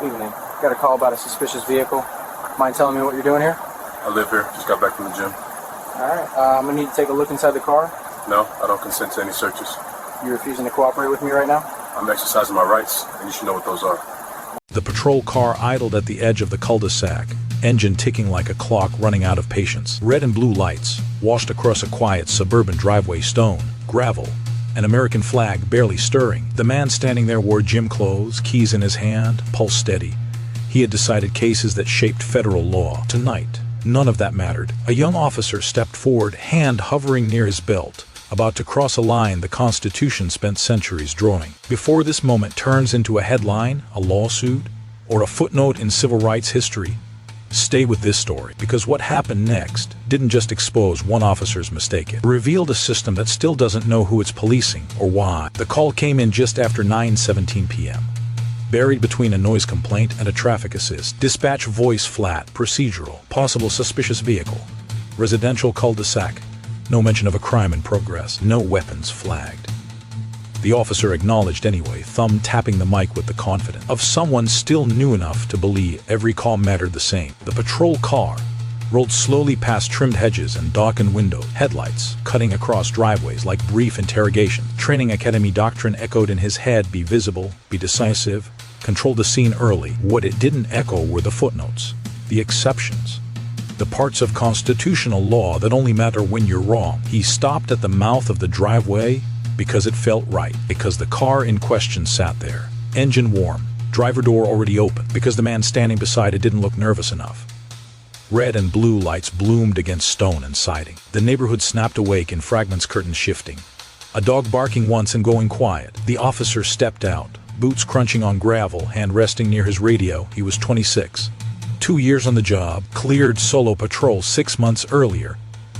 Evening. Got a call about a suspicious vehicle. Mind telling me what you're doing here? I live here. Just got back from the gym. Alright, I'm gonna need to take a look inside the car. No, I don't consent to any searches. You refusing to cooperate with me right now? I'm exercising my rights, and you should know what those are. The patrol car idled at the edge of the cul-de-sac, engine ticking like a clock running out of patience. Red and blue lights washed across a quiet suburban driveway, stone, gravel, an American flag barely stirring. The man standing there wore gym clothes, keys in his hand, pulse steady. He had decided cases that shaped federal law. Tonight, none of that mattered. A young officer stepped forward, hand hovering near his belt, about to cross a line the Constitution spent centuries drawing. Before this moment turns into a headline, a lawsuit, or a footnote in civil rights history, stay with this story, because what happened next didn't just expose one officer's mistake. It revealed a system that still doesn't know who it's policing or why. The call came in just after 9:17 p.m. Buried between a noise complaint and a traffic assist. Dispatch voice flat, procedural, possible suspicious vehicle, residential cul-de-sac. No mention of a crime in progress, no weapons flagged. The officer acknowledged anyway, thumb tapping the mic with the confidence of someone still new enough to believe every call mattered the same. The patrol car rolled slowly past trimmed hedges and darkened windows, headlights cutting across driveways like brief interrogation. Training academy doctrine echoed in his head: be visible, be decisive, control the scene early. What it didn't echo were the footnotes, the exceptions, the parts of constitutional law that only matter when you're wrong. He stopped at the mouth of the driveway because it felt right, because the car in question sat there, engine warm, driver door already open, because the man standing beside it didn't look nervous enough. Red and blue lights bloomed against stone and siding. The neighborhood snapped awake in fragments, curtains shifting. A dog barking once and going quiet. The officer stepped out, boots crunching on gravel, hand resting near his radio. He was 26. 2 years on the job, cleared solo patrol 6 months earlier.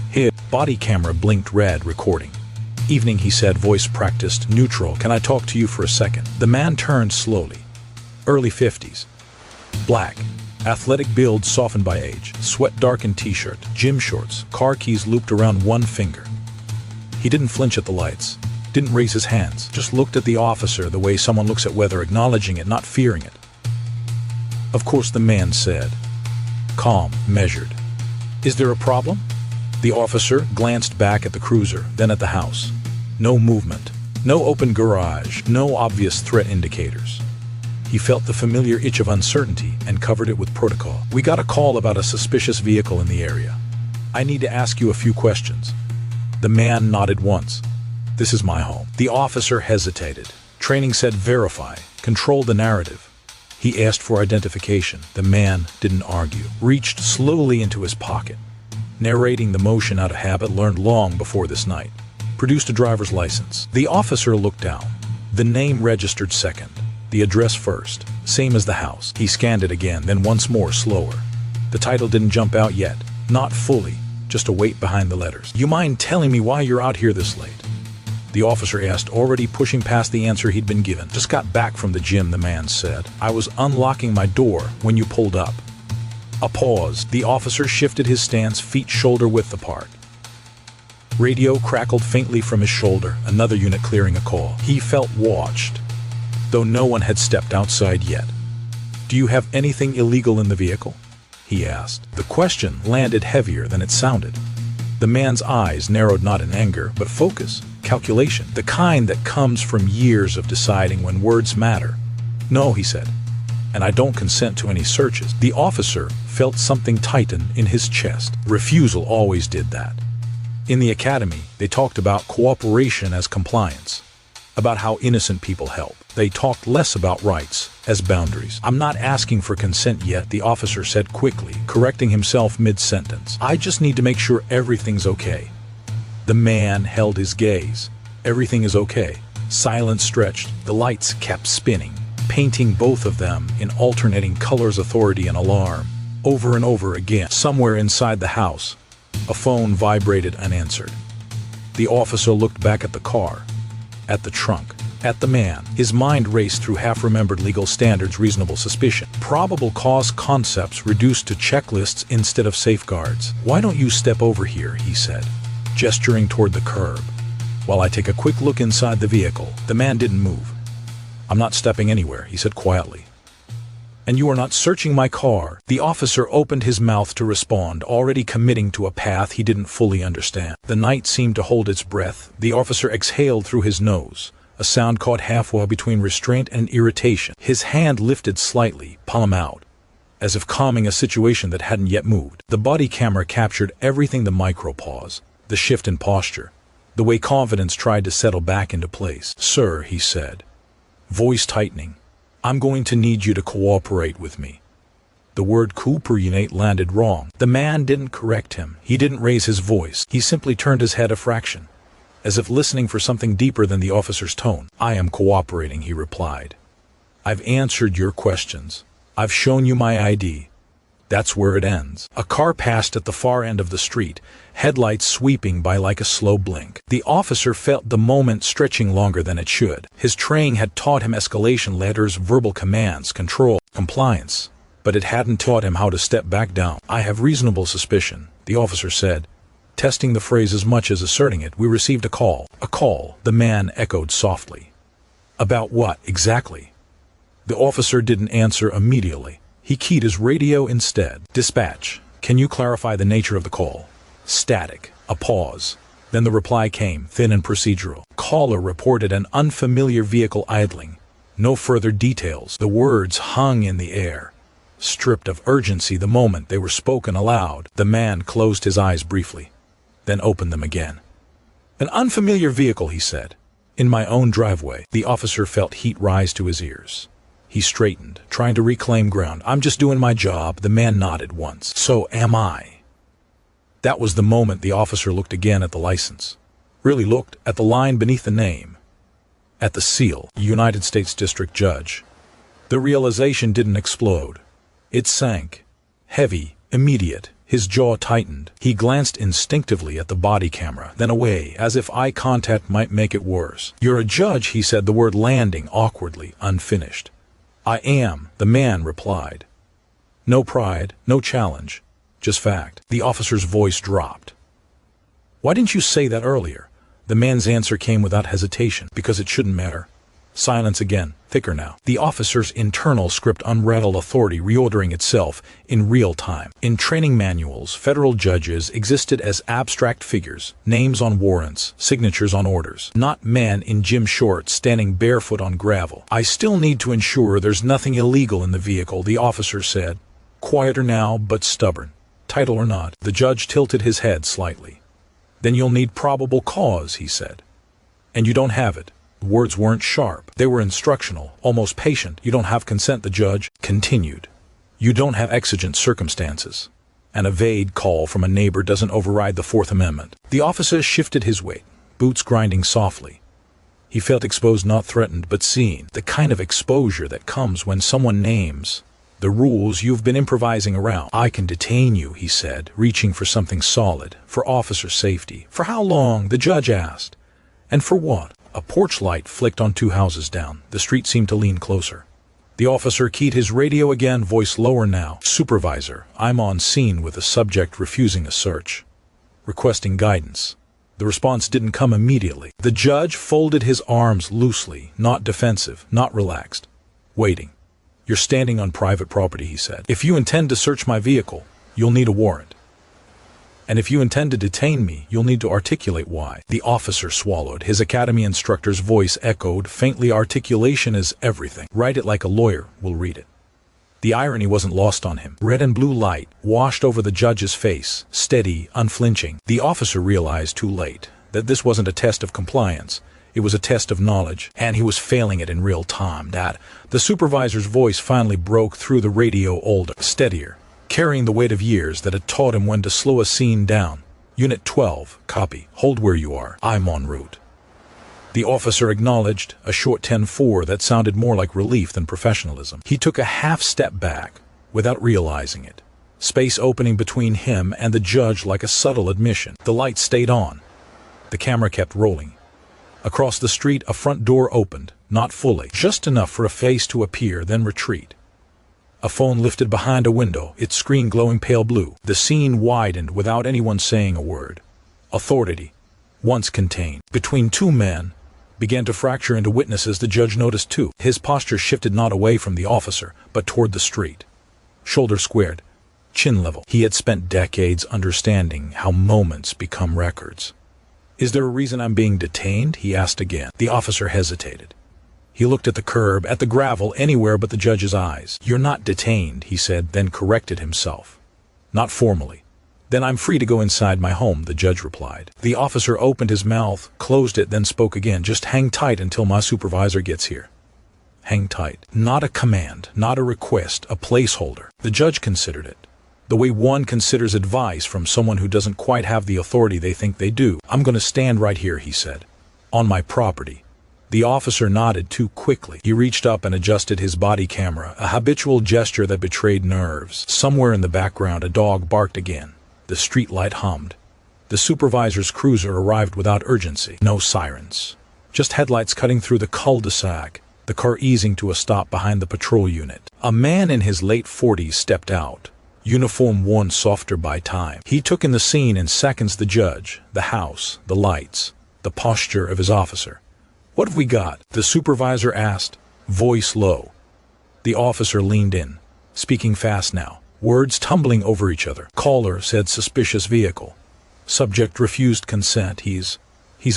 His body camera blinked red, recording. Evening, he said, voice practiced, neutral. Can I talk to you for a second? The man turned slowly. Early 50s. Black. Athletic build softened by age. Sweat-darkened t-shirt, gym shorts, car keys looped around one finger. He didn't flinch at the lights, didn't raise his hands, just looked at the officer the way someone looks at weather, acknowledging it, not fearing it. Of course, the man said, calm, measured. Is there a problem? The officer glanced back at the cruiser, then at the house. No movement, no open garage, no obvious threat indicators. He felt the familiar itch of uncertainty and covered it with protocol. We got a call about a suspicious vehicle in the area. I need to ask you a few questions. The man nodded once. This is my home. The officer hesitated. Training said verify, control the narrative. He asked for identification. The man didn't argue. Reached slowly into his pocket, narrating the motion out of habit learned long before this night. Produced a driver's license. The officer looked down. The name registered second. The address first. Same as the house. He scanned it again, then once more, slower. The title didn't jump out yet. Not fully. Just a weight behind the letters. You mind telling me why you're out here this late? The officer asked, already pushing past the answer he'd been given. Just got back from the gym, the man said. I was unlocking my door when you pulled up. A pause. The officer shifted his stance, feet shoulder width apart. Radio crackled faintly from his shoulder, another unit clearing a call. He felt watched, though no one had stepped outside yet. Do you have anything illegal in the vehicle? He asked. The question landed heavier than it sounded. The man's eyes narrowed, not in anger, but focus, calculation, the kind that comes from years of deciding when words matter. No, he said, and I don't consent to any searches. The officer felt something tighten in his chest. Refusal always did that. In the academy, they talked about cooperation as compliance, about how innocent people help. They talked less about rights as boundaries. I'm not asking for consent yet, the officer said quickly, correcting himself mid-sentence. I just need to make sure everything's okay. The man held his gaze. Everything is okay. Silence stretched. The lights kept spinning, painting both of them in alternating colors, authority and alarm. Over and over again. Somewhere inside the house, a phone vibrated unanswered. The officer looked back at the car, at the trunk, at the man. His mind raced through half-remembered legal standards, reasonable suspicion, probable cause concepts reduced to checklists instead of safeguards. Why don't you step over here, he said, gesturing toward the curb, while I take a quick look inside the vehicle. The man didn't move. I'm not stepping anywhere, he said quietly. And you are not searching my car. The officer opened his mouth to respond, already committing to a path he didn't fully understand. The night seemed to hold its breath. The officer exhaled through his nose, a sound caught halfway between restraint and irritation. His hand lifted slightly, palm out, as if calming a situation that hadn't yet moved. The body camera captured everything: the micro-pause, the shift in posture, the way confidence tried to settle back into place. "Sir," he said, voice tightening, "I'm going to need you to cooperate with me." The word cooperate landed wrong. The man didn't correct him. He didn't raise his voice. He simply turned his head a fraction, as if listening for something deeper than the officer's tone. "I am cooperating," he replied. "I've answered your questions. I've shown you my ID. That's where it ends." A car passed at the far end of the street, headlights sweeping by like a slow blink. The officer felt the moment stretching longer than it should. His training had taught him escalation letters, verbal commands, control, compliance, but it hadn't taught him how to step back down. "I have reasonable suspicion," the officer said, testing the phrase as much as asserting it. "We received a call." "A call?" the man echoed softly. "About what, exactly?" The officer didn't answer immediately. He keyed his radio instead. "Dispatch, can you clarify the nature of the call?" Static. A pause. Then the reply came, thin and procedural. "Caller reported an unfamiliar vehicle idling. No further details." The words hung in the air, stripped of urgency the moment they were spoken aloud. The man closed his eyes briefly, then opened them again. "An unfamiliar vehicle," he said. "In my own driveway." The officer felt heat rise to his ears. He straightened, trying to reclaim ground. "I'm just doing my job." The man nodded once. "So am I." That was the moment the officer looked again at the license. Really looked at the line beneath the name. At the seal, United States District Judge. The realization didn't explode. It sank. Heavy, immediate. His jaw tightened. He glanced instinctively at the body camera, then away, as if eye contact might make it worse. "You're a judge," he said, the word landing awkwardly, unfinished. "I am," the man replied. No pride, no challenge, just fact. The officer's voice dropped. "Why didn't you say that earlier?" The man's answer came without hesitation. "Because it shouldn't matter." Silence again, thicker now. The officer's internal script unraveled, authority reordering itself in real time. In training manuals, federal judges existed as abstract figures, names on warrants, signatures on orders, not men in gym shorts standing barefoot on gravel. "I still need to ensure there's nothing illegal in the vehicle," the officer said, quieter now but stubborn. "Title or not." The judge tilted his head slightly. "Then you'll need probable cause," he said. "And you don't have it." The words weren't sharp. They were instructional, almost patient. "You don't have consent," the judge continued. "You don't have exigent circumstances. And a vague call from a neighbor doesn't override the Fourth Amendment." The officer shifted his weight, boots grinding softly. He felt exposed, not threatened, but seen. The kind of exposure that comes when someone names the rules you've been improvising around. "I can detain you," he said, reaching for something solid. "For officer safety." "For how long?" the judge asked. "And for what?" A porch light flicked on 2 houses down. The street seemed to lean closer. The officer keyed his radio again, voice lower now. "Supervisor, I'm on scene with a subject refusing a search. Requesting guidance." The response didn't come immediately. The judge folded his arms loosely, not defensive, not relaxed. "Waiting." "You're standing on private property," he said. "If you intend to search my vehicle, you'll need a warrant. And if you intend to detain me, you'll need to articulate why." The officer swallowed. His academy instructor's voice echoed faintly. "Articulation is everything. Write it like a lawyer will read it." The irony wasn't lost on him. Red and blue light washed over the judge's face, steady, unflinching. The officer realized too late that this wasn't a test of compliance. It was a test of knowledge, and he was failing it in real time. The supervisor's voice finally broke through the radio, older, steadier, carrying the weight of years that had taught him when to slow a scene down. "Unit 12, copy. Hold where you are. I'm en route." The officer acknowledged, a short 10-4 that sounded more like relief than professionalism. He took a half step back, without realizing it. Space opening between him and the judge like a subtle admission. The light stayed on. The camera kept rolling. Across the street, a front door opened, not fully, just enough for a face to appear, then retreat. A phone lifted behind a window, its screen glowing pale blue. The scene widened without anyone saying a word. Authority, once contained between 2 men, began to fracture into witnesses. The judge noticed too. His posture shifted not away from the officer, but toward the street. Shoulders squared, chin level. He had spent decades understanding how moments become records. "Is there a reason I'm being detained?" he asked again. The officer hesitated. He looked at the curb, at the gravel, anywhere but the judge's eyes. "You're not detained," he said, then corrected himself. "Not formally." "Then I'm free to go inside my home," the judge replied. The officer opened his mouth, closed it, then spoke again. "Just hang tight until my supervisor gets here." Hang tight. Not a command, not a request, a placeholder. The judge considered it. The way one considers advice from someone who doesn't quite have the authority they think they do. "I'm going to stand right here," he said. "On my property." The officer nodded too quickly. He reached up and adjusted his body camera, a habitual gesture that betrayed nerves. Somewhere in the background, a dog barked again. The streetlight hummed. The supervisor's cruiser arrived without urgency. No sirens. Just headlights cutting through the cul-de-sac, the car easing to a stop behind the patrol unit. A man in his late 40s stepped out, uniform worn softer by time. He took in the scene in seconds: the judge, the house, the lights, the posture of his officer. "What have we got?" the supervisor asked, voice low. The officer leaned in, speaking fast now, words tumbling over each other. Caller said suspicious vehicle. Subject refused consent. He's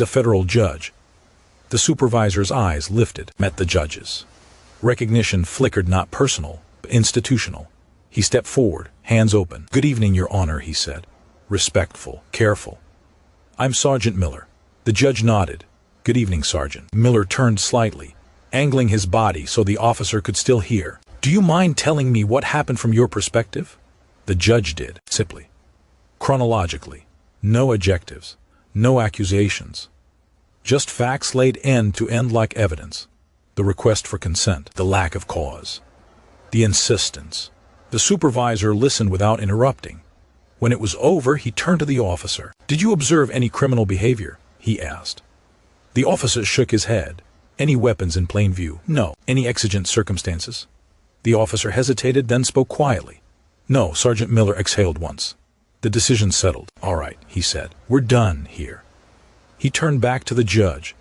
a federal judge. The supervisor's eyes lifted, met the judge's. Recognition flickered, not personal, but institutional. He stepped forward, hands open. "Good evening, Your Honor," he said. Respectful, careful. "I'm Sergeant Miller." The judge nodded. "Good evening, Sergeant." Miller turned slightly, angling his body so the officer could still hear. "Do you mind telling me what happened from your perspective?" The judge did, simply. Chronologically. No adjectives. No accusations. Just facts laid end to end like evidence. The request for consent. The lack of cause. The insistence. The supervisor listened without interrupting. When it was over, he turned to the officer. "Did you observe any criminal behavior?" he asked. The officer shook his head. "Any weapons in plain view?" "No." "Any exigent circumstances?" The officer hesitated, then spoke quietly. "No." Sergeant Miller exhaled once. The decision settled. "All right," he said. "We're done here." He turned back to the judge.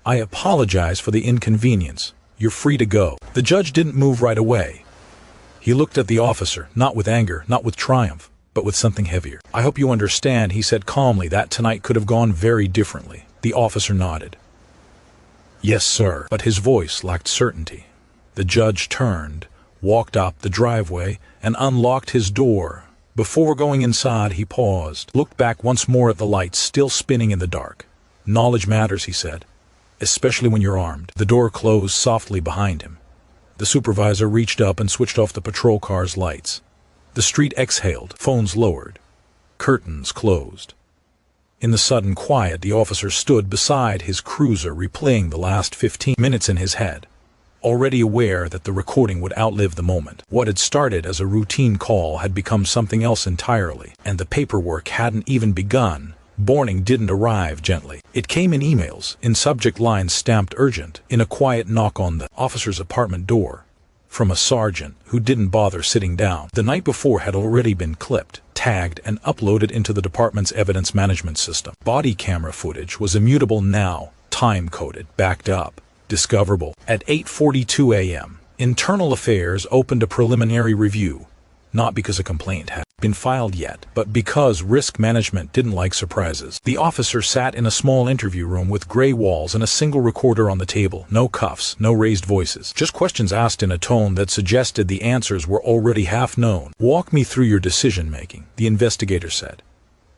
"I apologize for the inconvenience. You're free to go." The judge didn't move right away. He looked at the officer, not with anger, not with triumph, but with something heavier. "I hope you understand," he said calmly, "that tonight could have gone very differently." The officer nodded. "Yes, sir." But his voice lacked certainty. The judge turned, walked up the driveway, and unlocked his door. Before going inside, he paused, looked back once more at the lights still spinning in the dark. "Knowledge matters," he said, "especially when you're armed." The door closed softly behind him. The supervisor reached up and switched off the patrol car's lights. The street exhaled, phones lowered, curtains closed. In the sudden quiet, the officer stood beside his cruiser, replaying the last 15 minutes in his head, already aware that the recording would outlive the moment. What had started as a routine call had become something else entirely, and the paperwork hadn't even begun. Warning didn't arrive gently. It came in emails, in subject lines stamped urgent, in a quiet knock on the officer's apartment door, from a sergeant who didn't bother sitting down. The night before had already been clipped, tagged, and uploaded into the department's evidence management system. Body camera footage was immutable now, time-coded, backed up, discoverable. At 8:42 a.m., Internal Affairs opened a preliminary review, not because a complaint had been filed yet, but because risk management didn't like surprises. The officer sat in a small interview room with gray walls and a single recorder on the table. No cuffs, no raised voices, just questions asked in a tone that suggested the answers were already half known. "Walk me through your decision-making," the investigator said.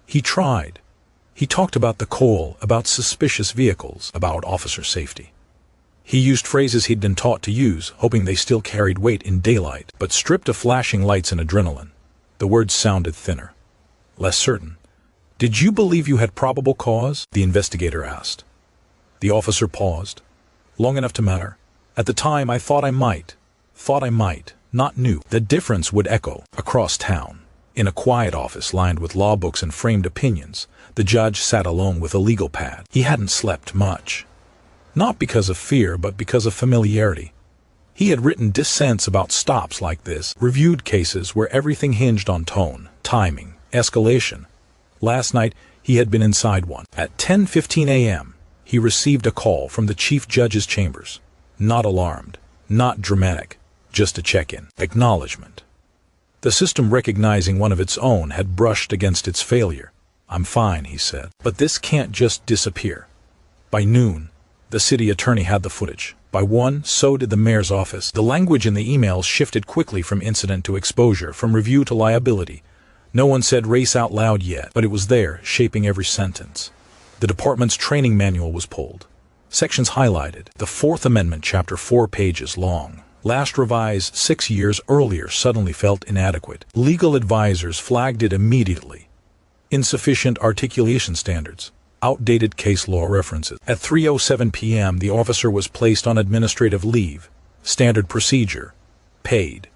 He tried. He talked about the call, about suspicious vehicles, about officer safety. He used phrases he'd been taught to use, hoping they still carried weight in daylight, but stripped of flashing lights and adrenaline. The words sounded thinner, less certain. "Did you believe you had probable cause?" the investigator asked. The officer paused, long enough to matter. "At the time, I thought I might, not knew." The difference would echo across town. In a quiet office lined with law books and framed opinions, the judge sat alone with a legal pad. He hadn't slept much. Not because of fear, but because of familiarity. He had written dissents about stops like this, reviewed cases where everything hinged on tone, timing, escalation. Last night, he had been inside one. At 10:15 a.m., he received a call from the chief judge's chambers. Not alarmed, not dramatic, just a check-in, acknowledgement. The system, recognizing one of its own, had brushed against its failure. "I'm fine," he said, "but this can't just disappear." By noon, the city attorney had the footage. By 1, so did the mayor's office. The language in the emails shifted quickly from incident to exposure, from review to liability. No one said race out loud yet, but it was there, shaping every sentence. The department's training manual was pulled. Sections highlighted. The Fourth Amendment, chapter 4 pages long. Last revised 6 years earlier, suddenly felt inadequate. Legal advisors flagged it immediately. Insufficient articulation standards. Outdated case law references. At 3:07 p.m., the officer was placed on administrative leave. Standard procedure. Paid.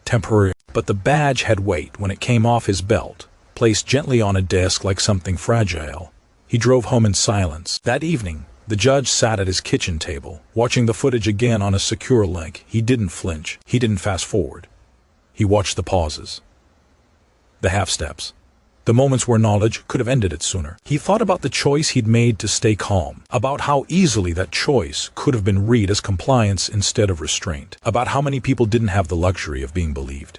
Temporary. But the badge had weight when it came off his belt, placed gently on a desk like something fragile. He drove home in silence. That evening, the judge sat at his kitchen table, watching the footage again on a secure link. He didn't flinch. He didn't fast forward. He watched the pauses. The half-steps. The moments where knowledge could have ended it sooner. He thought about the choice he'd made to stay calm, about how easily that choice could have been read as compliance instead of restraint, about how many people didn't have the luxury of being believed.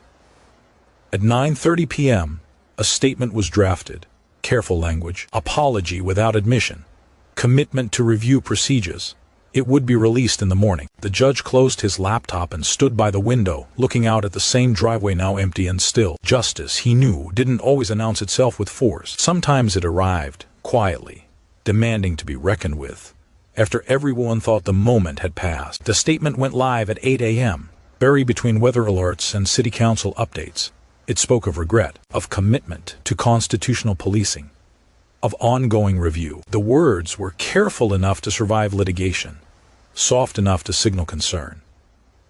At 9:30 p.m., a statement was drafted. Careful language, apology without admission, commitment to review procedures. It would be released in the morning. The judge closed his laptop and stood by the window, looking out at the same driveway now empty and still. Justice, he knew, didn't always announce itself with force. Sometimes it arrived, quietly, demanding to be reckoned with. After everyone thought the moment had passed, the statement went live at 8 a.m., buried between weather alerts and city council updates. It spoke of regret, of commitment to constitutional policing, of ongoing review. The words were careful enough to survive litigation, soft enough to signal concern.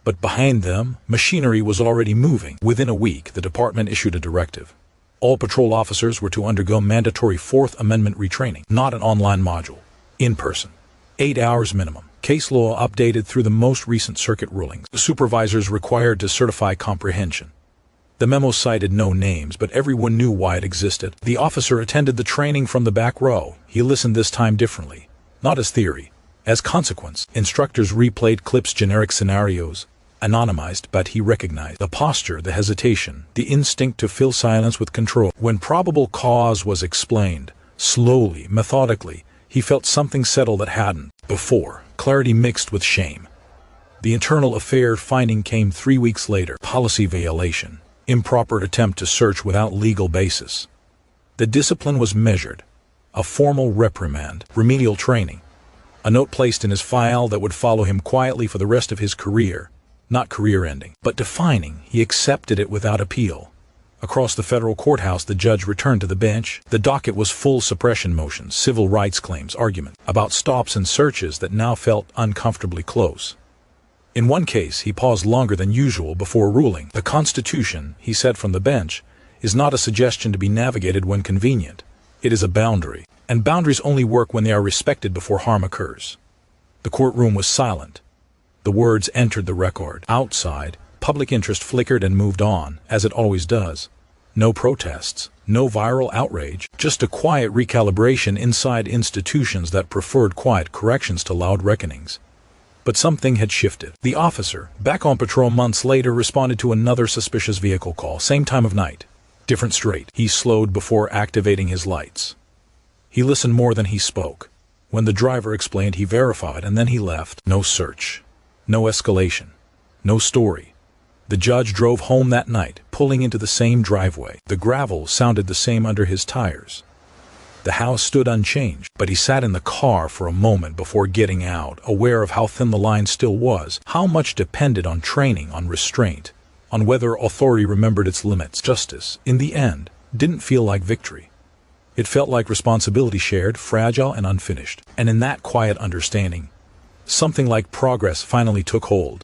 But behind them, machinery was already moving. Within a week, the department issued a directive. All patrol officers were to undergo mandatory Fourth Amendment retraining, not an online module, in person. 8 hours minimum. Case law updated through the most recent circuit rulings. The supervisors required to certify comprehension. The memo cited no names, but everyone knew why it existed. The officer attended the training from the back row. He listened this time differently, not as theory, as consequence. Instructors replayed clips, generic scenarios, anonymized, but he recognized the posture, the hesitation, the instinct to fill silence with control. When probable cause was explained, slowly, methodically, he felt something settle that hadn't before. Clarity mixed with shame. The internal affair finding came 3 weeks later. Policy violation. Improper attempt to search without legal basis. The discipline was measured. A formal reprimand, remedial training. A note placed in his file that would follow him quietly for the rest of his career. Not career-ending, but defining. He accepted it without appeal. Across the federal courthouse, the judge returned to the bench. The docket was full suppression motions, civil rights claims, argument about stops and searches that now felt uncomfortably close. In one case, he paused longer than usual before ruling. The Constitution, he said from the bench, is not a suggestion to be navigated when convenient. It is a boundary, and boundaries only work when they are respected before harm occurs. The courtroom was silent. The words entered the record. Outside, public interest flickered and moved on, as it always does. No protests, no viral outrage, just a quiet recalibration inside institutions that preferred quiet corrections to loud reckonings. But something had shifted. The officer, back on patrol months later, responded to another suspicious vehicle call, same time of night. Different straight. He slowed before activating his lights. He listened more than he spoke. When the driver explained, he verified, and then he left. No search. No escalation. No story. The judge drove home that night, pulling into the same driveway. The gravel sounded the same under his tires. The house stood unchanged, but he sat in the car for a moment before getting out, aware of how thin the line still was, how much depended on training, on restraint, on whether authority remembered its limits. Justice, in the end, didn't feel like victory. It felt like responsibility shared, fragile and unfinished. And in that quiet understanding, something like progress finally took hold.